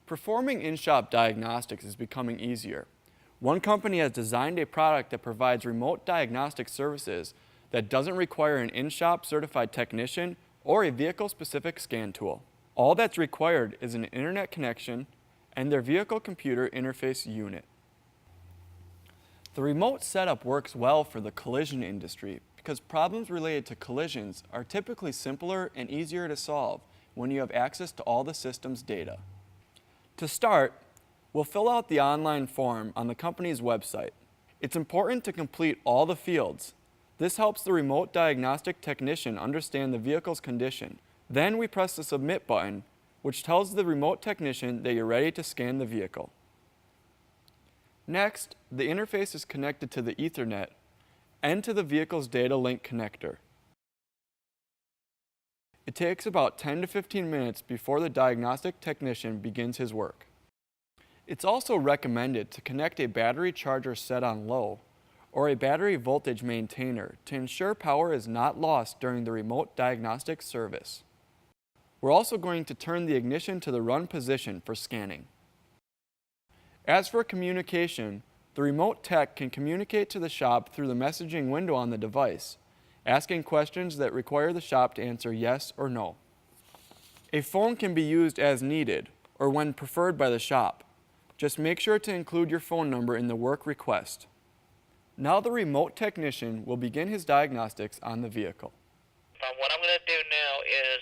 Performing in-shop diagnostics is becoming easier. One company has designed a product that provides remote diagnostic services that doesn't require an in-shop certified technician or a vehicle-specific scan tool. All that's required is an internet connection and their vehicle computer interface unit. The remote setup works well for the collision industry because problems related to collisions are typically simpler and easier to solve when you have access to all the system's data. To start, we'll fill out the online form on the company's website. It's important to complete all the fields. This helps the remote diagnostic technician understand the vehicle's condition. Then we press the Submit button, which tells the remote technician that you're ready to scan the vehicle. Next, the interface is connected to the Ethernet and to the vehicle's data link connector. It takes about 10 to 15 minutes before the diagnostic technician begins his work. It's also recommended to connect a battery charger set on low or a battery voltage maintainer to ensure power is not lost during the remote diagnostic service. We're also going to turn the ignition to the run position for scanning. As for communication, the remote tech can communicate to the shop through the messaging window on the device, asking questions that require the shop to answer yes or no. A phone can be used as needed or when preferred by the shop. Just make sure to include your phone number in the work request. Now the remote technician will begin his diagnostics on the vehicle. What I'm going to do now is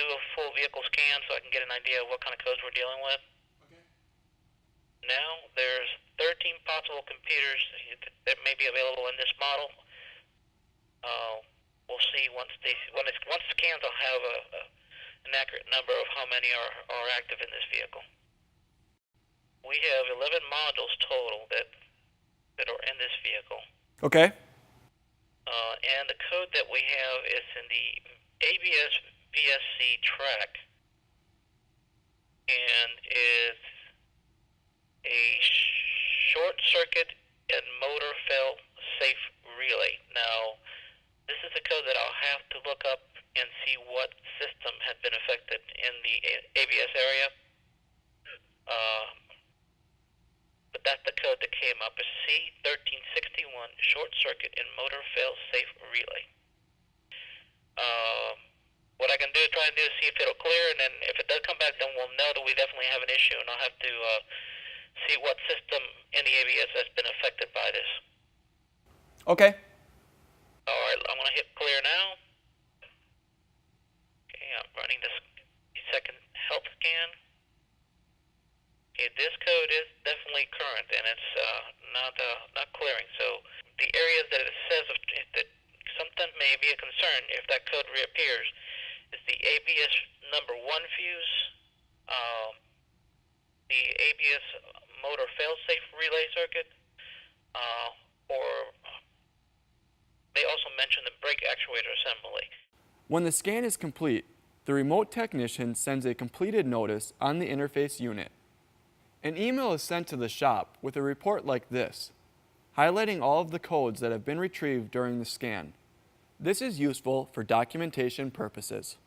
do a full vehicle scan so I can get an idea of what kind of codes we're dealing with. Okay. Now there's 13 possible computers that may be available in this model. We'll see once scans, I'll have an accurate number of how many are active in this vehicle. We have 11 modules total that are in this vehicle. Okay. And the code that we have is in the ABS VSC track, and it's a short circuit and motor fail safe relay. Now, this is the code that I'll have to look up and see what system had been affected in the ABS area. But that's the code that came up, is C1361 short circuit and motor fail safe relay. What I can do is try and see if it'll clear, and then if it does come back, then we'll know that we definitely have an issue, and I'll have to see what system in the ABS has been affected by this. Okay. All right, I'm going to hit clear now. Okay, I'm running this second health scan. Okay, this code is definitely current, and it's not clearing. So the areas that it says that something may be a concern if that code reappears is the ABS number 1 fuse, the ABS motor failsafe relay circuit, or they also mention the brake actuator assembly. When the scan is complete, the remote technician sends a completed notice on the interface unit. An email is sent to the shop with a report like this, highlighting all of the codes that have been retrieved during the scan. This is useful for documentation purposes.